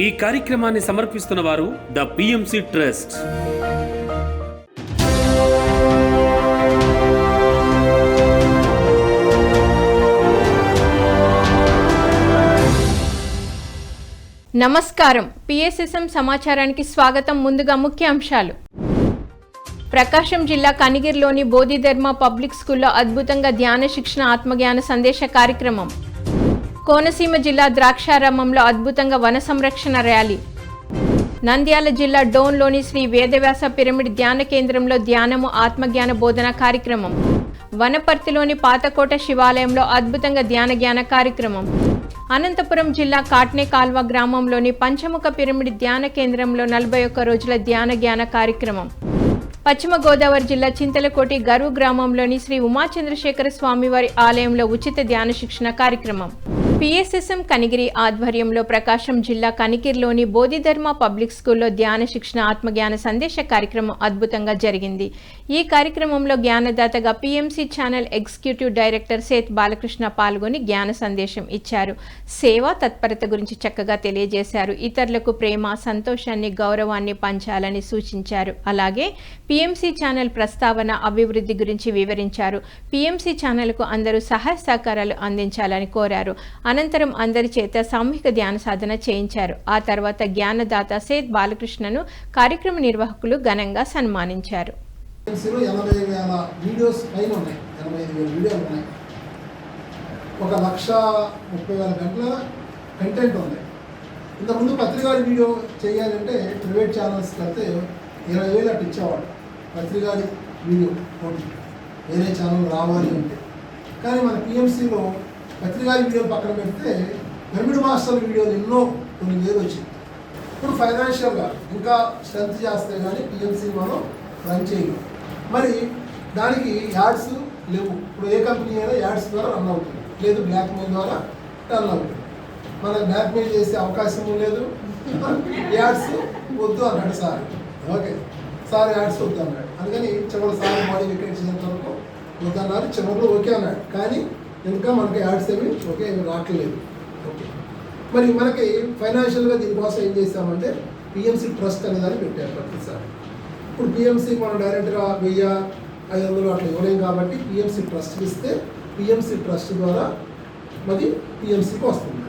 ఈ కార్యక్రమాన్ని సమర్పిస్తున్న వారు ద పిఎంసి ట్రస్ట్. నమస్కారం. పిఎస్ఎస్ఎం సమాచారానికి స్వాగతం. ముందుగా ముఖ్య అంశాలు. ప్రకాశం జిల్లా కనిగిరిలోని బోధిధర్మ పబ్లిక్ స్కూల్లో అద్భుతంగా ధ్యాన శిక్షణ ఆత్మజ్ఞాన సందేశ కార్యక్రమం. కోనసీమ జిల్లా ద్రాక్షారామంలో అద్భుతంగా వన సంరక్షణ ర్యాలీ. నంద్యాల జిల్లా డోన్లోని శ్రీ వేదవ్యాస పిరమిడ్ ధ్యాన కేంద్రంలో ధ్యానము ఆత్మజ్ఞాన బోధన కార్యక్రమం. వనపర్తిలోని పాతకోట శివాలయంలో అద్భుతంగా ధ్యాన కార్యక్రమం. అనంతపురం జిల్లా కాట్నే కాల్వ గ్రామంలోని పంచముఖ పిరమిడ్ ధ్యాన కేంద్రంలో 41 రోజుల ధ్యాన కార్యక్రమం. పశ్చిమ గోదావరి జిల్లా చింతలకోటి గరువు గ్రామంలోని శ్రీ ఉమాచంద్రశేఖర స్వామివారి ఆలయంలో ఉచిత ధ్యాన శిక్షణ కార్యక్రమం. పిఎస్ఎస్ఎం కనిగిరి ఆధ్వర్యంలో ప్రకాశం జిల్లా కనిగిరిలోని బోధిధర్మ పబ్లిక్ స్కూల్లో ధ్యాన శిక్షణ ఆత్మజ్ఞాన సందేశ కార్యక్రమం అద్భుతంగా జరిగింది. ఈ కార్యక్రమంలో జ్ఞానదాతగా PMC channel executive director Seth Balakrishna పాల్గొని జ్ఞాన సందేశం ఇచ్చారు. సేవా తత్పరత గురించి చక్కగా తెలియజేశారు. ఇతరులకు ప్రేమ, సంతోషాన్ని, గౌరవాన్ని పంచాలని సూచించారు. అలాగే పిఎంసి ఛానల్ ప్రస్తావన, అభివృద్ధి గురించి వివరించారు. పిఎంసి ఛానల్కు అందరూ సహాయ సహకారాలు అందించాలని కోరారు. అనంతరం అందరి చేత సామూహిక ధ్యాన సాధన చేయించారు. ఆ తర్వాత జ్ఞానదాత సేత్ బాలకృష్ణను కార్యక్రమ నిర్వాహకులు ఘనంగా సన్మానించారు. 80,000 వీడియోస్ పైన ఉన్నాయి. 85,000 వీడియోలు ఉన్నాయి. 1,30,000 గంటల కంటెంట్ ఉంది. ఇంతకుముందు పత్రికారి వీడియో చేయాలంటే ప్రైవేట్ ఛానల్స్కి వెళ్తే 20,000 అట్టు ఇచ్చేవాడు పత్రికారి వీడియో పోటీ, వేరే ఛానల్ రావాలి అంటే. కానీ మన పిఎంసీలో పత్రికారి వీడియోలు పక్కన పెడితే పిరమిడ్ మాస్టర్ వీడియోలు ఎన్నో కొన్ని వేలు వచ్చింది. ఇప్పుడు ఫైనాన్షియల్గా ఇంకా స్ట్రెంత్ చేస్తే కానీ పిఎంసీ మనం రన్ చేయలేం. మరి దానికి యాడ్స్ లేవు. ఇప్పుడు ఏ కంపెనీ అయినా యాడ్స్ ద్వారా రన్ అవుతుంది, లేదు బ్లాక్మెయిల్ ద్వారా రన్ అవుతుంది. మనకు బ్లాక్మెయిల్ చేసే అవకాశం లేదు. యాడ్స్ వద్దు అన్నాడు సార్. ఓకే సార్, యాడ్స్ వద్దు అన్నాడు. అందుకని చివరి సార్ బాడీ వికెట్ చేసేంత వరకు వద్దన్నారు. చివరిలో ఓకే అన్నాడు. కానీ ఇంకా మనకి యాడ్స్ ఏమి ఓకే రావట్లేదు. ఓకే, మరి మనకి ఫైనాన్షియల్గా దీనికోసం ఏం చేస్తామంటే పిఎంసి ట్రస్ట్ అనే దాన్ని పెట్టారు ప్రతిసారి. ఇప్పుడు పిఎంసీకి మనం డైరెక్ట్గా 1,000-500 అట్లా ఇవ్వలేం కాబట్టి పిఎంసి ట్రస్ట్ ఇస్తే పిఎంసి ట్రస్ట్ ద్వారా మరి పిఎంసీకి వస్తుంది.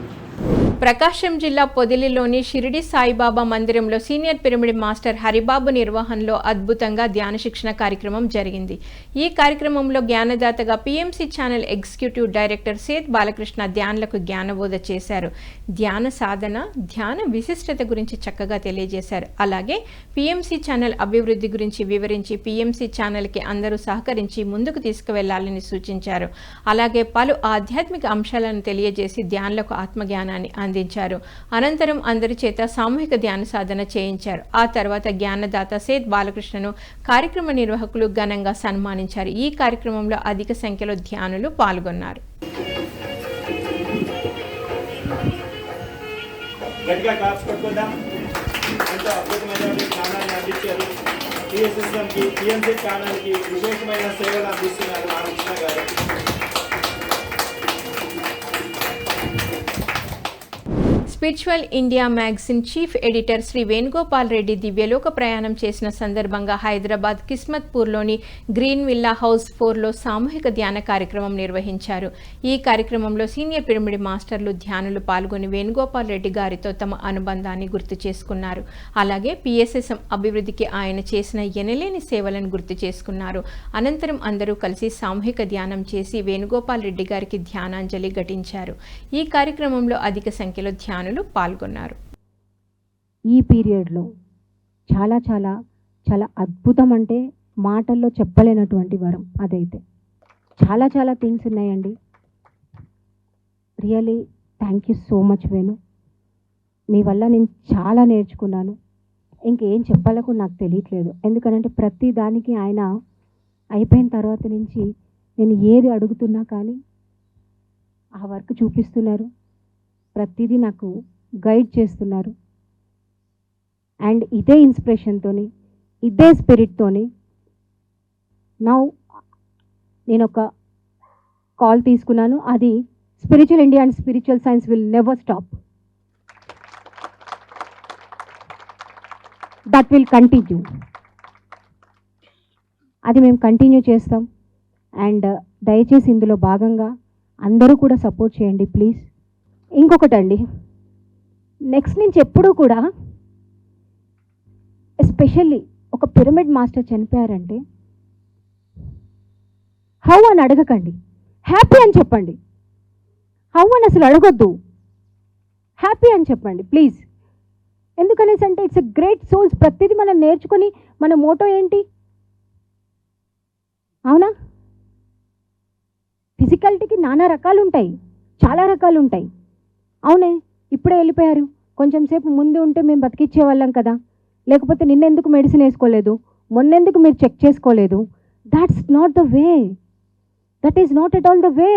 ప్రకాశం జిల్లా పొదిలిలోని షిరిడి సాయిబాబా మందిరంలో సీనియర్ పిరమిడ్ మాస్టర్ హరిబాబు నిర్వహణలో అద్భుతంగా ధ్యాన శిక్షణ కార్యక్రమం జరిగింది. ఈ కార్యక్రమంలో జ్ఞానదాతగా PMC channel executive director Seth Balakrishna ధ్యానులకు జ్ఞానబోధ చేశారు. ధ్యాన సాధన, ధ్యాన విశిష్టత గురించి చక్కగా తెలియజేశారు. అలాగే పిఎంసి ఛానల్ అభివృద్ధి గురించి వివరించి పిఎంసి ఛానల్కి అందరూ సహకరించి ముందుకు తీసుకువెళ్లాలని సూచించారు. అలాగే పలు ఆధ్యాత్మిక అంశాలను తెలియజేసి ధ్యానులకు ఆత్మజ్ఞానాన్ని అందించారు. అనంతరం అందరి చేత సామూహిక ధ్యాన సాధన చేయించారు. ఆ తర్వాత జ్ఞానదాత సేత్ బాలకృష్ణను కార్యక్రమ నిర్వాహకులు ఘనంగా సన్మానించారు. ఈ కార్యక్రమంలో అధిక సంఖ్యలో ధ్యానులు పాల్గొన్నారు. Spiritual India magazine chief editor Shri Venugopal Reddy దివ్యలోక ప్రయాణం చేసిన సందర్భంగా హైదరాబాద్ కిస్మత్పూర్లోని గ్రీన్ విల్లా హౌస్ 4లో సామూహిక ధ్యాన కార్యక్రమం నిర్వహించారు. ఈ కార్యక్రమంలో సీనియర్ పిరమిడ్ మాస్టర్లు, ధ్యానులు పాల్గొని వేణుగోపాల్ రెడ్డి గారితో తమ అనుబంధాన్ని గుర్తు చేసుకున్నారు. అలాగే పిఎస్ఎస్ఎం అభివృద్ధికి ఆయన చేసిన ఎనలేని సేవలను గుర్తు చేసుకున్నారు. అనంతరం అందరూ కలిసి సామూహిక ధ్యానం చేసి వేణుగోపాల్ రెడ్డి గారికి ధ్యానాంజలి ఘటించారు. ఈ కార్యక్రమంలో అధిక సంఖ్యలో ధ్యానులు పాల్గొన్నారు. ఈ పీరియడ్లో చాలా చాలా చాలా అద్భుతం, అంటే మాటల్లో చెప్పలేనటువంటి వరం. అదైతే చాలా చాలా థింగ్స్ ఉన్నాయండి. Really thank you so much Venu. మీ వల్ల నేను చాలా నేర్చుకున్నాను. ఇంకేం చెప్పాలో కూడా నాకు తెలియట్లేదు. ఎందుకంటే ప్రతి దానికి ఆయన అయిపోయిన తర్వాత నుంచి నేను ఏది అడుగుతున్నా కానీ ఆ వర్క్ చూపిస్తున్నారు. ప్రతిదీ నాకు గైడ్ చేస్తున్నారు. అండ్ ఇదే ఇన్స్పిరేషన్తోని, ఇదే స్పిరిట్తోని నౌ నేను ఒక కాల్ తీసుకున్నాను. అది spiritual India and spiritual science will never stop. That will continue. అది మేము కంటిన్యూ చేస్తాం. అండ్ దయచేసి ఇందులో భాగంగా అందరూ కూడా సపోర్ట్ చేయండి ప్లీజ్. ఇంకొకటండి, నెక్స్ట్ నుంచి ఎప్పుడూ కూడా ఎస్పెషల్లీ ఒక పిరమిడ్ మాస్టర్ చనిపోయారంటే హౌ అని అడగకండి, హ్యాపీ అని చెప్పండి. హౌ అని అసలు అడగొద్దు, హ్యాపీ అని చెప్పండి ప్లీజ్. ఎందుకనేసి అంటే ఇట్స్ ఎ గ్రేట్ సోల్స్. ప్రతిదీ మనం నేర్చుకొని మన మోటో ఏంటి? అవునా? ఫిజికాలిటీకి నానా రకాలు ఉంటాయి, చాలా రకాలు ఉంటాయి. అవునే, ఇప్పుడే వెళ్ళిపోయారు, కొంచెం సేపు ముందు ఉంటే మేము బతికిచ్చేవాళ్ళం కదా, లేకపోతే నిన్నెందుకు మెడిసిన్ వేసుకోలేదు, మొన్నెందుకు మీరు చెక్ చేసుకోలేదు. That's not the way, that is not at all the way.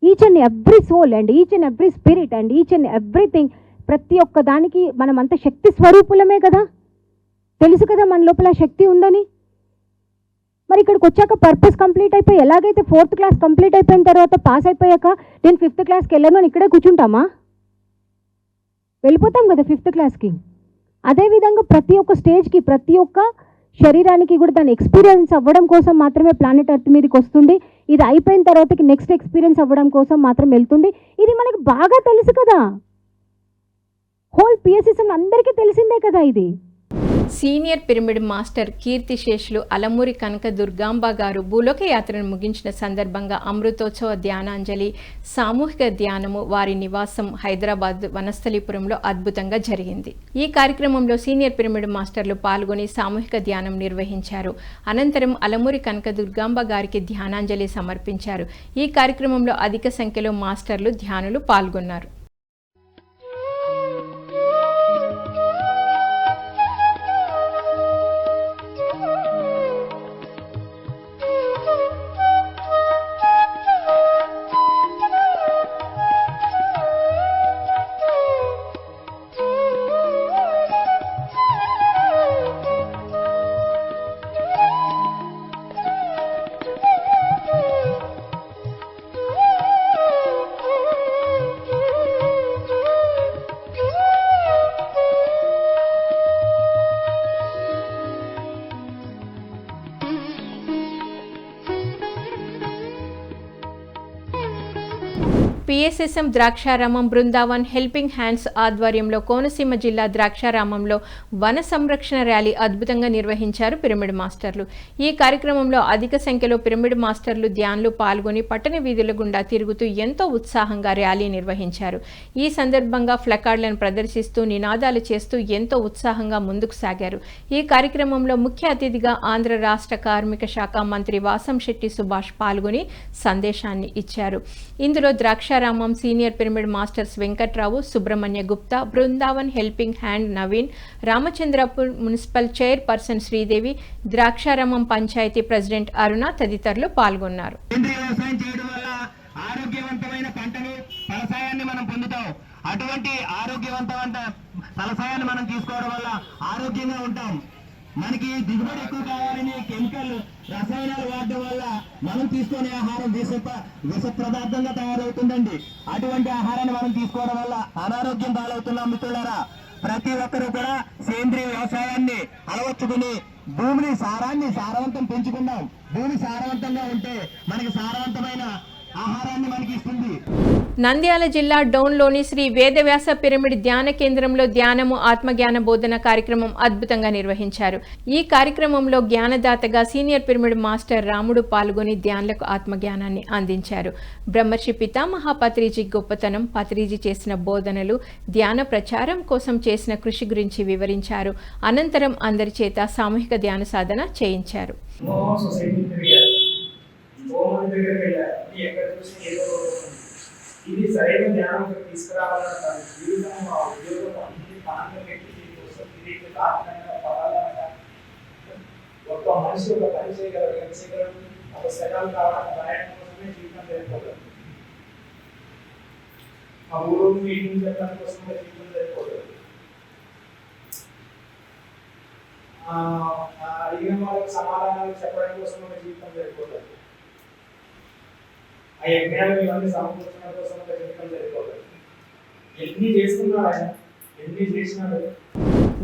Each and every soul and each and every spirit and each and everything, ప్రతి ఒక్క దానికి మనం అంత శక్తి స్వరూపులమే కదా. తెలుసు కదా మన లోపల శక్తి ఉందని. మరి ఇక్కడికి వచ్చాక పర్పస్ కంప్లీట్ అయిపోయి, ఎలాగైతే 4th క్లాస్ కంప్లీట్ అయిపోయిన తర్వాత పాస్ అయిపోయాక నేను 5th క్లాస్కి వెళ్ళాను అని ఇక్కడే కూర్చుంటామా? వెళ్ళిపోతాం కదా 5th క్లాస్కి. అదేవిధంగా ప్రతి ఒక్క స్టేజ్కి, ప్రతి ఒక్క శరీరానికి కూడా దాన్ని ఎక్స్పీరియన్స్ అవ్వడం కోసం మాత్రమే ప్లానెట్ ఎర్త్ మీదకి వస్తుంది. ఇది అయిపోయిన తర్వాతకి నెక్స్ట్ ఎక్స్పీరియన్స్ అవ్వడం కోసం మాత్రం వెళ్తుంది. ఇది మనకు బాగా తెలుసు కదా, హోల్ పిఎస్ఎస్ఎం అందరికీ తెలిసిందే కదా ఇది. సీనియర్ పిరమిడ్ మాస్టర్ కీర్తిశేషులు అలమూరి కనక దుర్గాంబ గారు భూలోక యాత్రను ముగించిన సందర్భంగా అమృతోత్సవ ధ్యానాంజలి సామూహిక ధ్యానము వారి నివాసం హైదరాబాద్ వనస్థలీపురంలో అద్భుతంగా జరిగింది. ఈ కార్యక్రమంలో సీనియర్ పిరమిడ్ మాస్టర్లు పాల్గొని సామూహిక ధ్యానం నిర్వహించారు. అనంతరం అలమూరి కనక దుర్గాంబ గారికి ధ్యానాంజలి సమర్పించారు. ఈ కార్యక్రమంలో అధిక సంఖ్యలో మాస్టర్లు ధ్యానులు పాల్గొన్నారు. PSSM Draksharamam Brindavan helping hands ఆధ్వర్యంలో కోనసీమ జిల్లా ద్రాక్షారామంలో వన సంరక్షణ ర్యాలీ అద్భుతంగా నిర్వహించారు పిరమిడ్ మాస్టర్లు. ఈ కార్యక్రమంలో అధిక సంఖ్యలో పిరమిడ్ మాస్టర్లు ధ్యానులు పాల్గొని పట్టణ వీధుల గుండా తిరుగుతూ ఎంతో ఉత్సాహంగా ర్యాలీ నిర్వహించారు. ఈ సందర్భంగా ఫ్లకార్డులను ప్రదర్శిస్తూ నినాదాలు చేస్తూ ఎంతో ఉత్సాహంగా ముందుకు సాగారు. ఈ కార్యక్రమంలో ముఖ్య అతిథిగా ఆంధ్ర రాష్ట్ర కార్మిక శాఖ మంత్రి వాసంశెట్టి సుభాష్ పాల్గొని సందేశాన్ని ఇచ్చారు. ఇందులో Draksharamam senior pyramid masters Venkatrao, Subrahmanya Gupta, Brindavan helping hand Naveen, Ramachandrapur municipal chairperson Sridevi, Draksharamam panchayat president Aruna తదితరులు పాల్గొన్నారు. ఆరోగ్యవంతమైన పంటను ఫలసాయాన్ని మనం పొందుతాం. అటువంటి ఆరోగ్యవంతమైన ఫలసాయాన్ని మనం తీసుకోవడం వల్ల ఆరోగ్యంగా ఉంటాం. మనకి దిగుబడి ఎక్కువ కావాలని కెమికల్ రసాయనాలు వాడడం వల్ల మనం తీసుకునే ఆహారం విష పదార్థంగా తయారవుతుందండి. అటువంటి ఆహారాన్ని మనం తీసుకోవడం వల్ల అనారోగ్యం పాలవుతున్నాం. మిత్రులారా, ప్రతి ఒక్కరూ కూడా సేంద్రీయ వ్యవసాయాన్ని అలవర్చుకుని భూమిని సారవంతం పెంచుకుందాం. భూమి సారవంతంగా ఉంటే మనకి సారవంతమైన ఆహారాన్ని మనకి ఇస్తుంది. నంద్యాల జిల్లా డౌన్లోని శ్రీ వేదవ్యాస పిరమిడ్ ధ్యాన కేంద్రంలో ధ్యానము ఆత్మజ్ఞాన బోధన కార్యక్రమం అద్భుతంగా నిర్వహించారు. ఈ కార్యక్రమంలో జ్ఞానదాతగా సీనియర్ పిరమిడ్ మాస్టర్ రాముడు పాల్గొని ధ్యానులకు ఆత్మజ్ఞానాన్ని అందించారు. బ్రహ్మర్షి పితామహ పత్రిజీ గొప్పతనం, పత్రిజీ చేసిన బోధనలు, ధ్యాన ప్రచారం కోసం చేసిన కృషి గురించి వివరించారు. అనంతరం అందరి చేత సామూహిక ధ్యాన సాధన చేయించారు. ఇది సరైన జ్ఞానం తీసుకురావాలన్న జీవితం ఉద్యోగం పాలన పెట్టి దీనికోసం తిరిగి దారుణంగా పడాలన్న ఒక మనిషి ఒక పని చేయగలడు, ఒక శకాలు కావాలన్న రాయడం కోసమే జీవితం సరిపోతుంది. ఆ ఊరు మీటింగ్ చెప్పడం కోసమే జీవితం సరిపోతుంది. అడిగిన వాళ్ళకి సమాధానాలు చెప్పడం కోసం జీవితం సరిపోతుంది. ఆ యజ్ఞాలు ఇవన్నీ సమకూర్చడం కోసం జీవితం సరిపోతుంది. ఎన్ని చేస్తున్నాడు ఆయన, ఎన్ని చేసినాడు.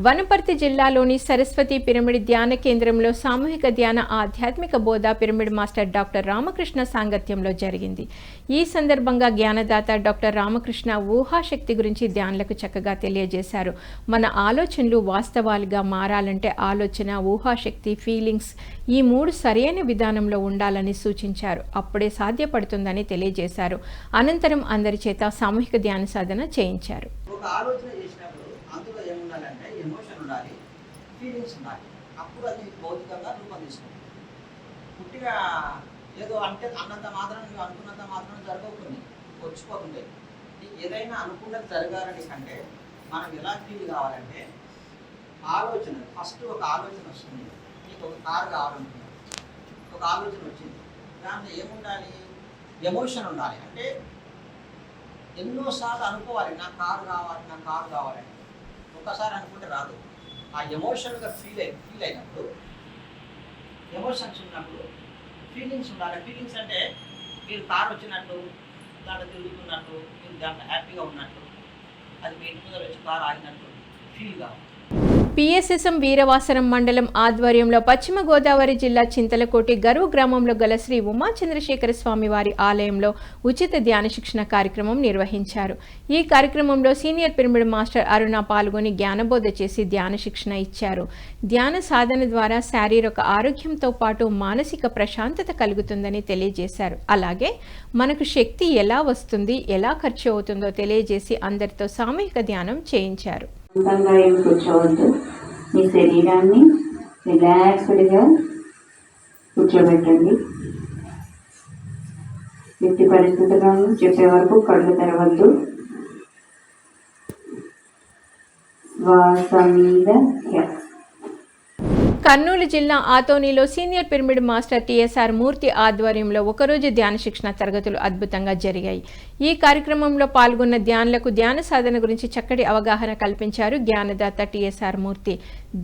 వనపర్తి జిల్లాలోని సరస్వతి పిరమిడ్ ధ్యాన కేంద్రంలో సామూహిక ధ్యాన ఆధ్యాత్మిక బోధ పిరమిడ్ మాస్టర్ డాక్టర్ రామకృష్ణ సాంగత్యంలో జరిగింది. ఈ సందర్భంగా జ్ఞానదాత డాక్టర్ రామకృష్ణ ఊహాశక్తి గురించి ధ్యానులకు చక్కగా తెలియజేశారు. మన ఆలోచనలు వాస్తవాలుగా మారాలంటే ఆలోచన, ఊహాశక్తి, ఫీలింగ్స్ ఈ 3 సరైన విధానంలో ఉండాలని సూచించారు. అప్పుడే సాధ్యపడుతుందని తెలియజేశారు. అనంతరం అందరి చేత సామూహిక ధ్యాన సాధన చేయించారు. ఒక ఆలోచన చేసినప్పుడు అందులో ఏముండాలంటే ఎమోషన్ ఉండాలి, ఫీలింగ్స్ ఉండాలి. అప్పుడు అది భౌతికంగా రూపొందిస్తుంది. పుట్టిగా ఏదో అంటే అన్నంత మాత్రం నువ్వు అనుకున్నంత మాత్రం జరగకుండా వచ్చిపోతుండే. ఏదైనా అనుకున్నది జరగాలని కంటే మనం ఎలా ఫీల్ కావాలంటే ఆలోచన, ఫస్ట్ ఒక ఆలోచన వస్తుంది. నీకు ఒక కారు కావాలనుకున్నావు, ఒక ఆలోచన వచ్చింది, దాంట్లో ఏముండాలి, ఎమోషన్ ఉండాలి. అంటే ఎన్నోసార్లు అనుకోవాలి నాకు కారు కావాలని. ఒక్కసారి అనుకుంటే రాదు. ఆ ఎమోషన్గా ఫీల్ అయినప్పుడు, ఎమోషన్స్ ఉన్నప్పుడు ఫీలింగ్స్ ఉండాలి. ఫీలింగ్స్ అంటే మీరు కారు వచ్చినట్టు, దాంట్లో తిరుగుతున్నట్టు, మీరు దాంట్లో హ్యాపీగా ఉన్నట్టు, అది మీ ఇంటి ముందర వచ్చి కారు ఆగినట్టు ఫీల్ కావాలి. పిఎస్ఎస్ఎం వీరవాసరం మండలం ఆధ్వర్యంలో పశ్చిమ గోదావరి జిల్లా చింతలకోటి గరువు గ్రామంలో గల శ్రీ ఉమా చంద్రశేఖర స్వామి వారి ఆలయంలో ఉచిత ధ్యాన శిక్షణ కార్యక్రమం నిర్వహించారు. ఈ కార్యక్రమంలో సీనియర్ పిరమిడ్ మాస్టర్ అరుణ పాల్గొని జ్ఞానబోధ చేసి ధ్యాన శిక్షణ ఇచ్చారు. ధ్యాన సాధన ద్వారా శారీరక ఆరోగ్యంతో పాటు మానసిక ప్రశాంతత కలుగుతుందని తెలియజేశారు. అలాగే మనకు శక్తి ఎలా వస్తుంది, ఎలా ఖర్చు అవుతుందో తెలియజేసి అందరితో సామూహిక ధ్యానం చేయించారు. సొంతంగా ఏం కూర్చోవద్దు. మీ శరీరాన్ని రిలాక్స్డ్గా కూర్చోబెట్టండి. ఎట్టి పరిస్థితులను చెప్పే వరకు కళ్ళు తెరవద్దు. శ్వాస మీద కర్నూలు జిల్లా ఆతోనిలో సీనియర్ పిరమిడ్ మాస్టర్ టిఎస్ఆర్ మూర్తి ఆధ్వర్యంలో ఒకరోజు ధ్యాన శిక్షణ తరగతులు అద్భుతంగా జరిగాయి. ఈ కార్యక్రమంలో పాల్గొన్న ధ్యానులకు ధ్యాన సాధన గురించి చక్కటి అవగాహన కల్పించారు జ్ఞానదాత టిఎస్ఆర్ మూర్తి.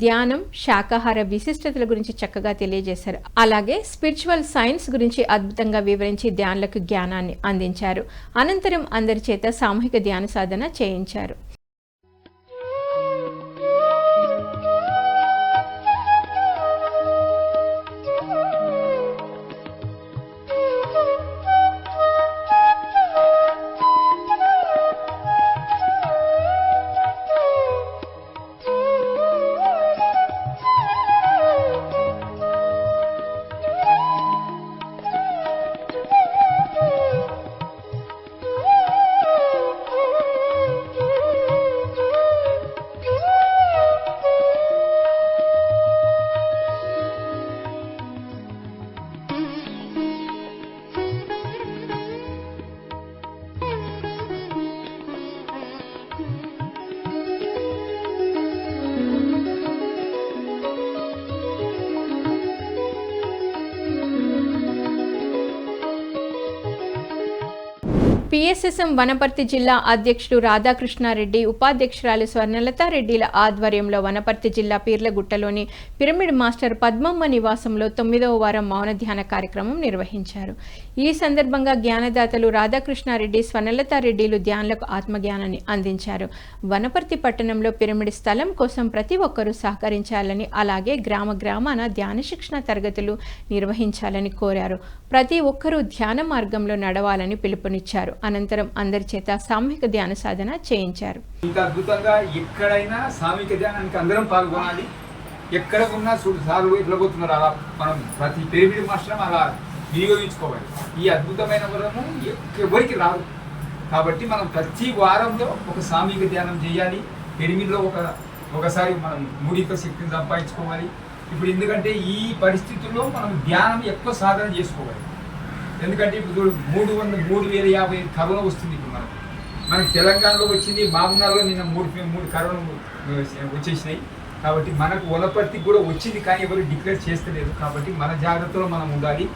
ధ్యానం, శాకాహార విశిష్టతల గురించి చక్కగా తెలియజేశారు. అలాగే స్పిరిచువల్ సైన్స్ గురించి అద్భుతంగా వివరించి ధ్యానులకు జ్ఞానాన్ని అందించారు. అనంతరం అందరి చేత సామూహిక ధ్యాన సాధన చేయించారు. పిఎస్ఎస్ఎం వనపర్తి జిల్లా అధ్యక్షుడు రాధాకృష్ణారెడ్డి, ఉపాధ్యక్షురాలు స్వర్ణలతారెడ్డిల ఆధ్వర్యంలో వనపర్తి జిల్లా పీర్లగుట్టలోని పిరమిడ్ మాస్టర్ పద్మమ్మ నివాసంలో 9వ వారం మౌన ధ్యాన కార్యక్రమం నిర్వహించారు. ఈ సందర్భంగా జ్ఞానదాతలు రాధాకృష్ణారెడ్డి, స్వర్ణలతారెడ్డిలు ధ్యానులకు ఆత్మజ్ఞానాన్ని అందించారు. వనపర్తి పట్టణంలో పిరమిడ్ స్థలం కోసం ప్రతి ఒక్కరూ సహకరించాలని, అలాగే గ్రామాన ధ్యాన శిక్షణ తరగతులు నిర్వహించాలని కోరారు. ప్రతి ఒక్కరూ ధ్యాన మార్గంలో నడవాలని పిలుపునిచ్చారు. అనంతరం అందరి చేత సామూహిక ధ్యాన సాధన చేయించారు. ఇంత అద్భుతంగా ఎక్కడైనా సామూహిక ధ్యానానికి అందరం పాల్గొనాలి. ఎక్కడ ఉన్నా సార్లు ఇట్లా పోతున్నారు, అలా మనం ప్రతి పిరమిడ్ మాస్టర్ అలా వినియోగించుకోవాలి. ఈ అద్భుతమైన వరము ఎవరికి రాదు. కాబట్టి మనం ప్రతి వారంలో ఒక సామూహిక ధ్యానం చేయాలి. పిరమిడ్లో ఒకసారి మనం మూడిక శక్తిని సంపాదించుకోవాలి. ఇప్పుడు ఎందుకంటే ఈ పరిస్థితుల్లో మనం ధ్యానం ఎక్కువ సాధన చేసుకోవాలి. ఎందుకంటే ఇప్పుడు 3,050 కరోనా వస్తుంది. ఇప్పుడు మనకి తెలంగాణలో వచ్చింది, మామూలులో నిన్న మూడు కరోనా వచ్చేసినాయి. కాబట్టి మనకు వనపర్తికి కూడా వచ్చింది, కానీ ఎవరు డిక్లేర్ చేస్తలేదు. కాబట్టి మన జాగ్రత్తలో మనం ఉండాలి.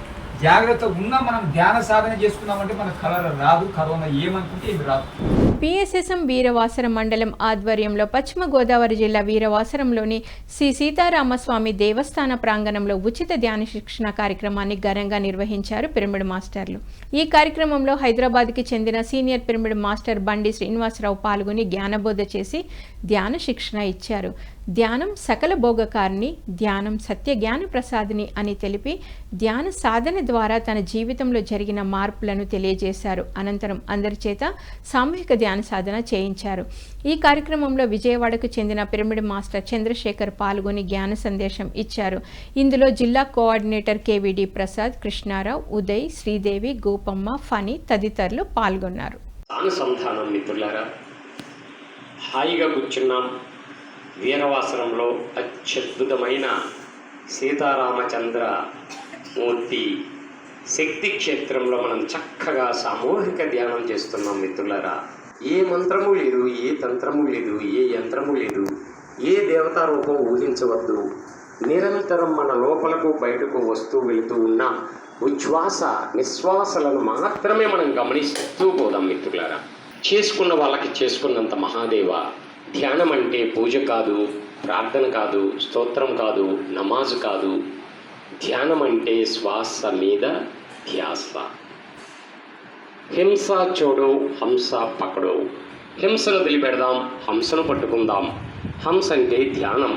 జాగ్రత్త ఉన్నా మనం ధ్యాన సాధన చేసుకున్నామంటే మన కలర్ రాదు. కరోనా ఏమనుకుంటే ఏమి రాదు. పిఎస్ఎస్ఎం వీరవాసరం మండలం ఆధ్వర్యంలో పశ్చిమ గోదావరి జిల్లా వీరవాసరంలోని శ్రీ సీతారామస్వామి దేవస్థాన ప్రాంగణంలో ఉచిత ధ్యాన శిక్షణ కార్యక్రమాన్ని ఘనంగా నిర్వహించారు పిరమిడ్ మాస్టర్లు. ఈ కార్యక్రమంలో హైదరాబాద్కి చెందిన సీనియర్ పిరమిడ్ మాస్టర్ బండి శ్రీనివాసరావు పాల్గొని జ్ఞానబోధ చేసి ధ్యాన శిక్షణ ఇచ్చారు. ధ్యానం సకల భోగకారిణి, ధ్యానం సత్య జ్ఞాన ప్రసాదిని అని తెలిపి ధ్యాన సాధన ద్వారా తన జీవితంలో జరిగిన మార్పులను తెలియజేశారు. అనంతరం అందరి చేత సామూహిక ధ్యాన సాధన చేయించారు. ఈ కార్యక్రమంలో విజయవాడకు చెందిన పిరమిడ్ మాస్టర్ చంద్రశేఖర్ పాల్గొని జ్ఞాన సందేశం ఇచ్చారు. ఇందులో జిల్లా కోఆర్డినేటర్ కేవీడి ప్రసాద్, కృష్ణారావు, ఉదయ్, శ్రీదేవి, గోపమ్మ, ఫణి తదితరులు పాల్గొన్నారు. అనుసంధానం మిత్రులారా, హాయిగా కూర్చున్నాం. వీరవాసరంలో అత్యద్భుతమైన సీతారామచంద్ర మూర్తి శక్తి క్షేత్రంలో మనం చక్కగా సామూహిక ధ్యానం చేస్తున్నాం మిత్రులారా. ఏ మంత్రము లేదు, ఏ తంత్రము లేదు, ఏ యంత్రము లేదు, ఏ దేవతా రూపం ఊహించవద్దు. నిరంతరం మన లోపలకు బయటకు వస్తూ వెళుతూ ఉన్న ఉచ్ఛ్వాస నిశ్వాసలను మాత్రమే మనం గమనిస్తూ పోదాం మిత్రులారా. చేసుకున్న వాళ్ళకి చేసుకున్నంత మహాదేవ. ధ్యానం అంటే పూజ కాదు, ప్రార్థన కాదు, స్తోత్రం కాదు, నమాజు కాదు. ధ్యానం అంటే శ్వాస మీద ధ్యాస. హింస చూడు, హంస పకడు. హింసను వదిలిపెడదాం, హంసను పట్టుకుందాం. హంస అంటే ధ్యానం.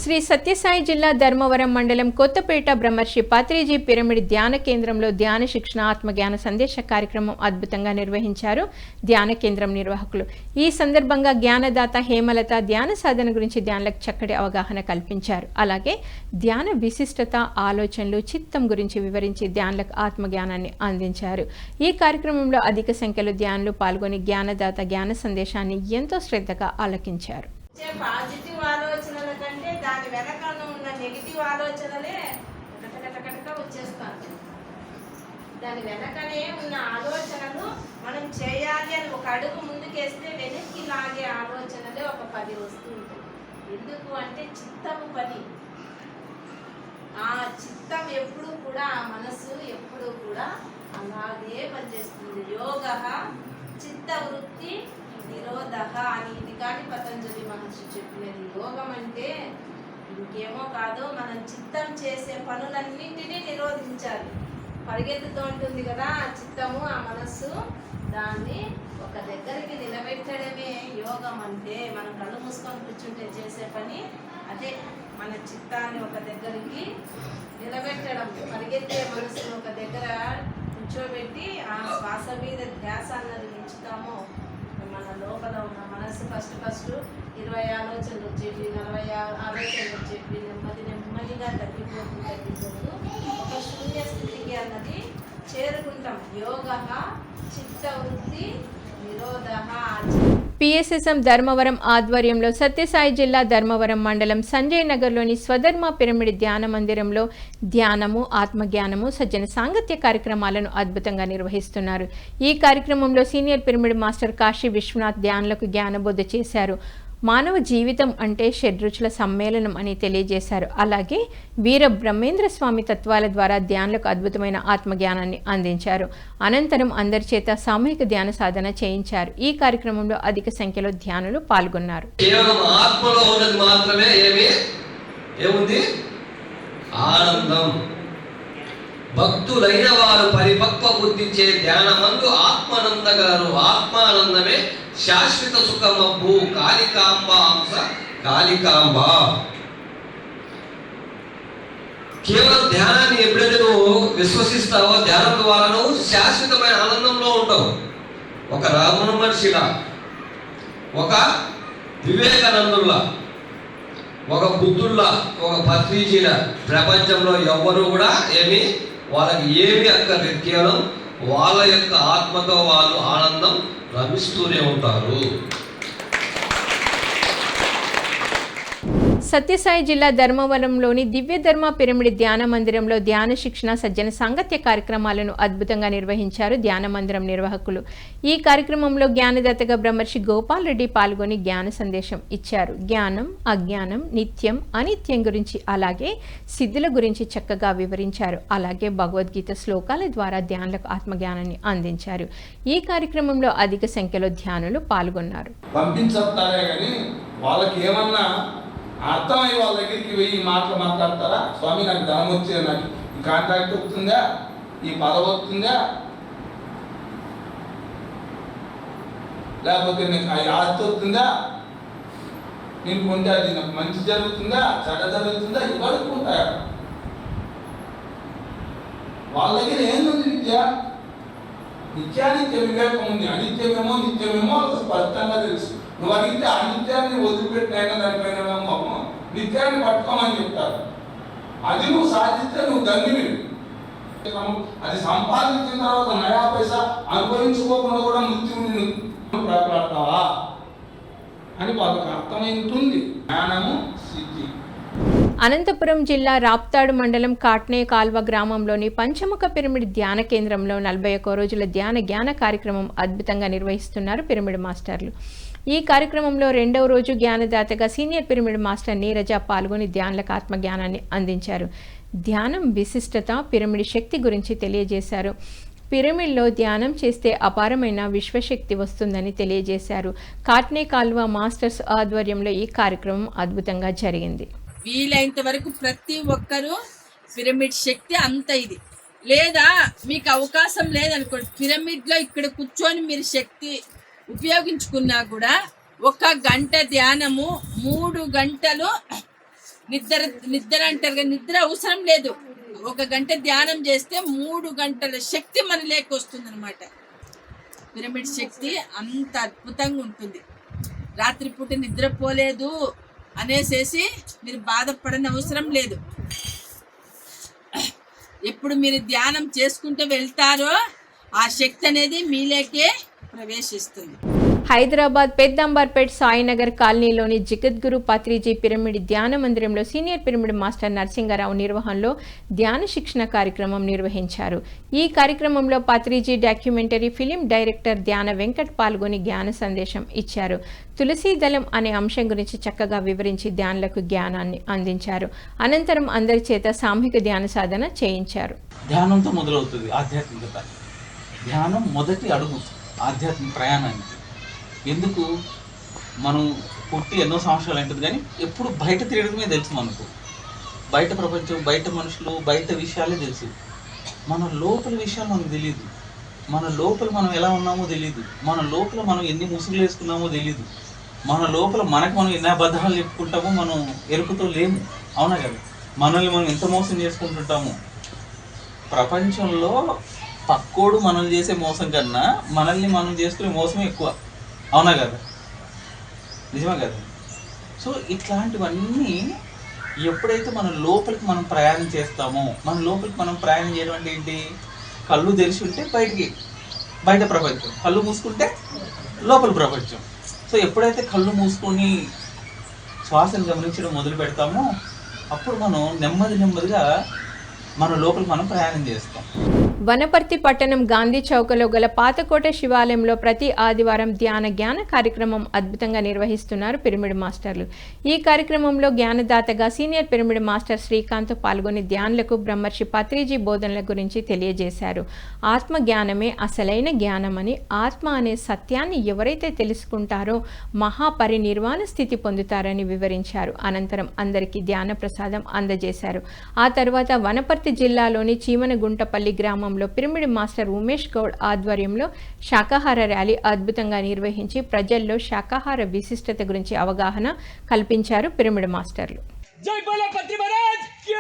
శ్రీ సత్యసాయి జిల్లా ధర్మవరం మండలం కొత్తపేట బ్రహ్మర్షి పత్రిజీ పిరమిడ్ ధ్యాన కేంద్రంలో ధ్యాన శిక్షణ ఆత్మజ్ఞాన సందేశ కార్యక్రమం అద్భుతంగా నిర్వహించారు ధ్యాన కేంద్రం నిర్వాహకులు. ఈ సందర్భంగా జ్ఞానదాత హేమలత ధ్యాన సాధన గురించి ధ్యానులకు చక్కటి అవగాహన కల్పించారు. అలాగే ధ్యాన విశిష్టత, ఆలోచనలు, చిత్తం గురించి వివరించి ధ్యానులకు ఆత్మజ్ఞానాన్ని అందించారు. ఈ కార్యక్రమంలో అధిక సంఖ్యలో ధ్యానులు పాల్గొని జ్ఞానదాత జ్ఞాన సందేశాన్ని ఎంతో శ్రద్ధగా ఆలకించారు. పాజిటివ్ ఆలోచనల కంటే దాని వెనకాల ఉన్న నెగిటివ్ ఆలోచనలే కటకటకటక వచ్చేస్తాను. దాని వెనకనే ఉన్న ఆలోచనలు మనం చేయాలి అని ఒక అడుగు ముందుకేస్తే వెనక్కి లాగే ఆలోచనలే ఒక 10 వస్తుంటాయి. ఎందుకు అంటే చిత్తము పని. ఆ చిత్తం ఎప్పుడు కూడా, ఆ మనసు ఎప్పుడు కూడా అలాగే పనిచేస్తుంది. యోగ చిత్త వృత్తి నిరోధ అని ఇది కానీ పతంజలి మహర్షి చెప్పినది. యోగం అంటే ఇంకేమో కాదు, మనం చిత్తం చేసే పనులన్నింటినీ నిరోధించాలి. పరిగెత్తుతూ ఉంటుంది కదా ఆ చిత్తము, ఆ మనస్సు, దాన్ని ఒక దగ్గరికి నిలబెట్టడమే యోగం అంటే. మనం కళ్ళు మూసుకొని కూర్చుంటే చేసే పని అదే. మన చిత్తాన్ని ఒక దగ్గరికి నిలబెట్టడం, పరిగెత్తే మనసును ఒక దగ్గర కూర్చోబెట్టి ఆ శ్వాస మీద ధ్యాస అన్నది ఉంచుతామో మన లోపల ఉన్న మనసు ఫస్ట్ 20 ఆలోచనలు వచ్చేవి, 40 ఆలోచనలు వచ్చేవి, నెమ్మదిగా తగ్గిపోతూ ఒక శూన్య స్థితికి అన్నది చేరుకుంటాం. యోగ చిత్త వృత్తి నిరోధ. పిఎస్ఎస్ఎం ధర్మవరం ఆధ్వర్యంలో సత్యసాయి జిల్లా ధర్మవరం మండలం సంజయ్ నగర్లోని స్వధర్మ పిరమిడ్ ధ్యాన మందిరంలో ధ్యానము, ఆత్మజ్ఞానము, సజ్జన సాంగత్య కార్యక్రమాలను అద్భుతంగా నిర్వహిస్తున్నారు. ఈ కార్యక్రమంలో senior pyramid master Kashi Vishwanath ధ్యానులకు జ్ఞానబోధ చేశారు. మానవ జీవితం అంటే షడ్రుచుల సమ్మేళనం అని తెలియజేశారు. అలాగే వీర బ్రహ్మేంద్ర స్వామి తత్వాల ద్వారా ధ్యానులకు అద్భుతమైన ఆత్మజ్ఞానాన్ని అందించారు. అనంతరం అందరి చేత సామూహిక ధ్యాన సాధన చేయించారు. ఈ కార్యక్రమంలో అధిక సంఖ్యలో ధ్యానులు పాల్గొన్నారు. కేవలం ఆత్మలో ఉన్నది మాత్రమే ఏముంది? ఆనందం. భక్తులైన వారు పరిపక్వ బుద్ధించే ధ్యానమందు ఆత్మానందగలరు. ఆత్మానందమే శాశ్వత సుఖమబ్బు. కాళికాంబ అంశ కాళికాంబ. కేవలం ధ్యానాన్ని ఎప్పుడైతే నువ్వు విశ్వసిస్తావో, ధ్యానం ద్వారా నువ్వు శాశ్వతమైన ఆనందంలో ఉంటావు. ఒక రామణ మహర్షిలా, ఒక వివేకానందుల్లా, ఒక బుద్ధుల్లా, ఒక పత్రిజీలా ప్రపంచంలో ఎవ్వరూ కూడా వాళ్ళకి ఏమి అక్కర్లేదు. కేవలం వాళ్ళ యొక్క ఆత్మతో వాళ్ళు ఆనందం రమిస్తూనే ఉంటారు. సత్యసాయి జిల్లా ధర్మవరంలోని దివ్య ధర్మ పిరమిడ్ ధ్యాన మందిరంలో ధ్యాన శిక్షణ సజ్జన సాంగత్య కార్యక్రమాలను అద్భుతంగా నిర్వహించారు ధ్యాన మందిరం నిర్వాహకులు. ఈ కార్యక్రమంలో జ్ఞానదాతగా బ్రహ్మర్షి గోపాల్ రెడ్డి పాల్గొని జ్ఞాన సందేశం ఇచ్చారు. జ్ఞానం, అజ్ఞానం, నిత్యం, అనిత్యం గురించి అలాగే సిద్ధుల గురించి చక్కగా వివరించారు. అలాగే భగవద్గీత శ్లోకాల ద్వారా ధ్యానులకు ఆత్మజ్ఞానాన్ని అందించారు. ఈ కార్యక్రమంలో అధిక సంఖ్యలో ధ్యానులు పాల్గొన్నారు. అర్థమై వాళ్ళ దగ్గరికి వెయ్యి మాటలు మాట్లాడతారా? స్వామి నాకు ధనం వచ్చే, నాకు ఈ కాంట్రాక్ట్ వస్తుందా, ఈ పదవి వస్తుందా, లేకపోతే నీకు ఆస్తి వస్తుందా, నేను పొందే అది నాకు మంచి జరుగుతుందా, చెడ్డ జరుగుతుందా, ఇవి అడుగుకుంటారు. వాళ్ళ దగ్గర ఏంది విద్య? నిత్యానిత్య వివేకం ఉంది. అనిత్యమేమో నిత్యమేమో స్పష్టంగా తెలుసు. నువ్వు అడిగితే అనిత్యాన్ని వదిలిపెట్టినైనా దానిపైన నిత్యాన్ని పట్టుకోమని చెప్తారు. అది నువ్వు సాధిస్తే నువ్వు ధన్యుడు. అది సంపాదించిన తర్వాత నయా పైసా అనుభవించుకోకుండా కూడా మృత్యువుని ప్రాప్తావా అని వాళ్ళకి అర్థమైంటుంది. జ్ఞానము సిద్ధి. అనంతపురం జిల్లా రాప్తాడు మండలం కాట్నే కాల్వ గ్రామంలోని పంచముఖ పిరమిడ్ ధ్యాన కేంద్రంలో 41 రోజుల ధ్యాన కార్యక్రమం అద్భుతంగా నిర్వహిస్తున్నారు పిరమిడ్ మాస్టర్లు. ఈ కార్యక్రమంలో 2వ రోజు జ్ఞానదాతగా సీనియర్ పిరమిడ్ మాస్టర్ నీరజ పాల్గొని ధ్యానులకు ఆత్మజ్ఞానాన్ని అందించారు. ధ్యానం విశిష్టత, పిరమిడ్ శక్తి గురించి తెలియజేశారు. పిరమిడ్లో ధ్యానం చేస్తే అపారమైన విశ్వశక్తి వస్తుందని తెలియజేశారు. కాట్నే కాల్వ మాస్టర్స్ ఆధ్వర్యంలో ఈ కార్యక్రమం అద్భుతంగా జరిగింది. వీలైనంత వరకు ప్రతి ఒక్కరూ పిరమిడ్ శక్తి అంత ఇది లేదా మీకు అవకాశం లేదనుకోండి, పిరమిడ్లో ఇక్కడ కూర్చొని మీరు శక్తి ఉపయోగించుకున్నా కూడా 1 గంట ధ్యానము, 3 గంటలు నిద్ర అంటారు కదా, నిద్ర అవసరం లేదు. 1 గంట ధ్యానం చేస్తే 3 గంటల శక్తి మనలోకి వస్తుంది అనమాట. పిరమిడ్ శక్తి అంత అద్భుతంగా ఉంటుంది. రాత్రిపూట నిద్రపోలేదు అనేసేసి మీరు బాధపడని అవసరం లేదు. ఎప్పుడు మీరు ధ్యానం చేసుకుంటూ వెళ్తారో ఆ శక్తి అనేది మీలోకే ప్రవేశిస్తుంది. హైదరాబాద్ పెద్దంబర్పేట్ సాయినగర్ కాలనీలోని జగద్గురు పత్రిజీ పిరమిడ్ ధ్యాన మందిరంలో సీనియర్ పిరమిడ్ మాస్టర్ నరసింగరావు నిర్వహణలో ధ్యాన శిక్షణ కార్యక్రమం నిర్వహించారు. ఈ కార్యక్రమంలో పత్రిజీ డాక్యుమెంటరీ ఫిలిం డైరెక్టర్ ధ్యాన వెంకట్ పాల్గొని జ్ఞాన సందేశం ఇచ్చారు. తులసీ దళం అనే అంశం గురించి చక్కగా వివరించి ధ్యానులకు జ్ఞానాన్ని అందించారు. అనంతరం అందరి చేత సామూహిక ధ్యాన సాధన చేయించారు. ధ్యానంతో మొదలవుతుంది ఆధ్యాత్మికత. ధ్యానం మొదటి అడుగు ఆధ్యాత్మిక ప్రయాణానికి. ఎందుకు మనం పుట్టి ఎన్నో సంవత్సరాలు ఉంటుంది కానీ ఎప్పుడు బయట తిరగడమే తెలుసు మనకు. బయట ప్రపంచం, బయట మనుషులు, బయట విషయాలే తెలుసు. మన లోపల విషయాలు మనకు తెలియదు. మన లోపల మనం ఎలా ఉన్నామో తెలియదు. మన లోపల మనం ఎన్ని ముసుగులు వేసుకున్నామో తెలియదు. మన లోపల మనకు మనం ఎన్ని అబద్ధాలు చెప్పుకుంటామో మనం ఎరుపుతో లేము. అవునా కదా? మనల్ని మనం ఎంత మోసం చేసుకుంటుంటాము. ప్రపంచంలో పక్కోడు మనల్ని చేసే మోసం కన్నా మనల్ని మనం చేసుకునే మోసమే ఎక్కువ. అవునా కదా? నిజమే కదా? సో ఇట్లాంటివన్నీ ఎప్పుడైతే మన లోపలికి మనం ప్రయాణం చేస్తామో, మన లోపలికి మనం ప్రయాణం చేయడం అంటే ఏంటి? కళ్ళు తెరిచి ఉంటే బయట ప్రపంచం, కళ్ళు మూసుకుంటే లోపల ప్రపంచం. సో ఎప్పుడైతే కళ్ళు మూసుకొని శ్వాసను గమనించడం మొదలు పెడతామో అప్పుడు మనం నెమ్మదిగా మన లోపలికి మనం ప్రయాణం చేస్తాం. వనపర్తి పట్టణం గాంధీ చౌకలో గల పాతకోట శివాలయంలో ప్రతి ఆదివారం జ్ఞాన కార్యక్రమం అద్భుతంగా నిర్వహిస్తున్నారు పిరమిడ్ మాస్టర్లు. ఈ కార్యక్రమంలో జ్ఞానదాతగా సీనియర్ పిరమిడ్ మాస్టర్ శ్రీకాంత్ పాల్గొని ధ్యానులకు బ్రహ్మర్షి పత్రిజీ బోధనల గురించి తెలియజేశారు. ఆత్మ జ్ఞానమే అసలైన జ్ఞానమని, ఆత్మ అనే సత్యాన్ని ఎవరైతే తెలుసుకుంటారో మహాపరినిర్వాణ స్థితి పొందుతారని వివరించారు. అనంతరం అందరికీ ధ్యాన ప్రసాదం అందజేశారు. ఆ తర్వాత వనపర్తి జిల్లాలోని చీమనగుంటపల్లి గ్రామంలో పిరమిడ్ మాస్టర్ ఉమేష్ గౌడ్ ఆధ్వర్యంలో శాకాహార ర్యాలీ అద్భుతంగా నిర్వహించి ప్రజల్లో శాకాహార విశిష్టత గురించి అవగాహన కల్పించారు పిరమిడ్ మాస్టర్లు. జై బోలో పత్రి మహారాజ్ కి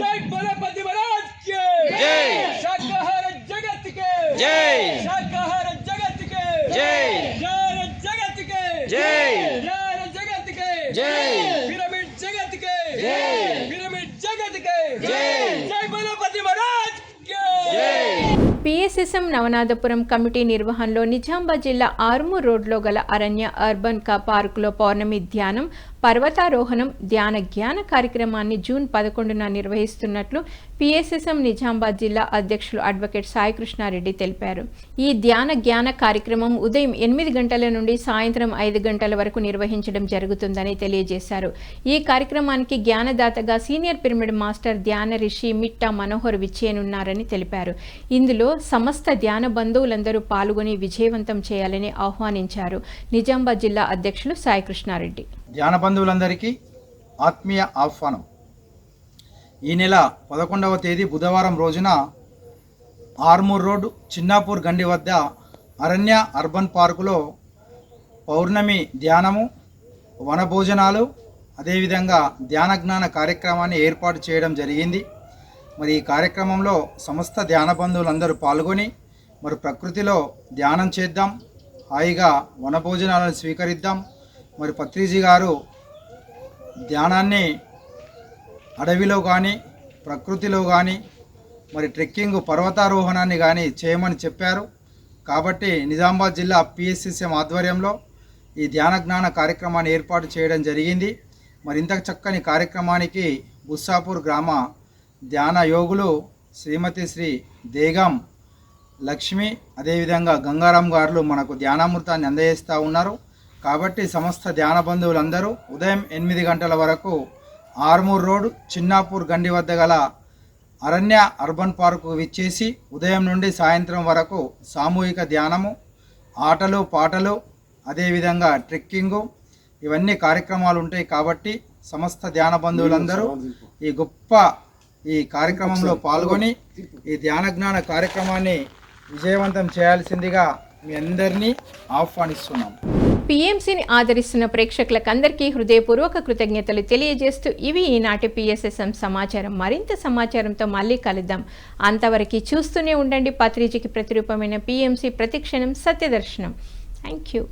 జై బోలో పత్రి మహారాజ్ కి జై శాకాహార జగత్ కి జై శాకాహార జగత్ కి జై జ్ఞాన జగత్ కి జై జ్ఞాన జగత్ కి జై పిరమిడ్ జగత్ కి జై పిరమిడ్ జగత్ కి జై జై బోలో పత్రి మహారాజ్ కి జై. పిఎస్ఎస్ఎం నవనాథపురం కమిటీ నిర్వహణలో నిజామాబాద్ జిల్లా ఆర్మూర్ రోడ్లో గల అరణ్య అర్బన్ పార్కులో పౌర్ణమి ధ్యానం పర్వతారోహణం ధ్యాన జ్ఞాన కార్యక్రమాన్ని జూన్ 11న నిర్వహిస్తున్నట్లు పిఎస్ఎస్ఎం నిజామాబాద్ జిల్లా అధ్యక్షులు అడ్వకేట్ సాయికృష్ణారెడ్డి తెలిపారు. ఈ ధ్యాన జ్ఞాన కార్యక్రమం ఉదయం 8 గంటల నుండి సాయంత్రం 5 గంటల వరకు నిర్వహించడం జరుగుతుందని తెలియజేశారు. ఈ కార్యక్రమానికి జ్ఞానదాతగా సీనియర్ పిరమిడ్ మాస్టర్ ధ్యాన రిషి మిట్టా మనోహర్ విచ్చేయనున్నారని తెలిపారు. ఇందులో సమస్త ధ్యాన బంధువులందరూ పాల్గొని విజయవంతం చేయాలని ఆహ్వానించారు. నిజామాబాద్ జిల్లా అధ్యక్షులు సాయికృష్ణారెడ్డి. ధ్యాన బంధువులందరికీ ఆత్మీయ ఆహ్వానం. ఈ నెల 11వ తేదీ బుధవారం రోజున ఆర్మూర్ రోడ్ చిన్నాపూర్ గండి వద్ద అరణ్య అర్బన్ పార్కులో పౌర్ణమి ధ్యానము, వనభోజనాలు, అదేవిధంగా ధ్యాన జ్ఞాన కార్యక్రమాన్ని ఏర్పాటు చేయడం జరిగింది. మరి ఈ కార్యక్రమంలో సమస్త ధ్యాన బంధువులందరూ పాల్గొని మరి ప్రకృతిలో ధ్యానం చేద్దాం, హాయిగా వనభోజనాలను స్వీకరిద్దాం. మరి పత్రిజీ గారు ధ్యానాన్ని అడవిలో కానీ ప్రకృతిలో కానీ మరి ట్రెక్కింగ్ పర్వతారోహణాన్ని కానీ చేయమని చెప్పారు. కాబట్టి నిజామాబాద్ జిల్లా పిఎస్ఎస్ఎం ఆధ్వర్యంలో ఈ ధ్యాన జ్ఞాన కార్యక్రమాన్ని ఏర్పాటు చేయడం జరిగింది. మరి ఇంత చక్కని కార్యక్రమానికి బుస్సాపూర్ గ్రామ ధ్యాన యోగులు శ్రీమతి శ్రీ దేగం లక్ష్మి, అదేవిధంగా గంగారాం గారు మనకు ధ్యానామృతాన్ని అందజేస్తూ ఉన్నారు. కాబట్టి సమస్త ధ్యాన బంధువులందరూ ఉదయం 8 గంటల వరకు ఆర్మూర్ రోడ్ చిన్నాపూర్ గండి వద్ద గల అరణ్య అర్బన్ పార్కు విచ్చేసి ఉదయం నుండి సాయంత్రం వరకు సామూహిక ధ్యానము, ఆటలు పాటలు, అదేవిధంగా ట్రెక్కింగు, ఇవన్నీ కార్యక్రమాలు ఉంటాయి. కాబట్టి సమస్త ధ్యాన బంధువులందరూ ఈ కార్యక్రమంలో పాల్గొని ఈ ధ్యాన జ్ఞాన కార్యక్రమాన్ని విజయవంతం చేయాల్సిందిగా మీ అందరినీ ఆహ్వానిస్తున్నాం. పిఎంసిని ఆదరిస్తున్న ప్రేక్షకులకు అందరికీ హృదయపూర్వక కృతజ్ఞతలు తెలియజేస్తూ ఇవి ఈనాటి పిఎస్ఎస్ఎం సమాచారం. మరింత సమాచారంతో మళ్ళీ కలుద్దాం. అంతవరకు చూస్తూనే ఉండండి పత్రిజీకి ప్రతిరూపమైన పిఎంసి ప్రతిక్షణం సత్యదర్శనం. Thank you.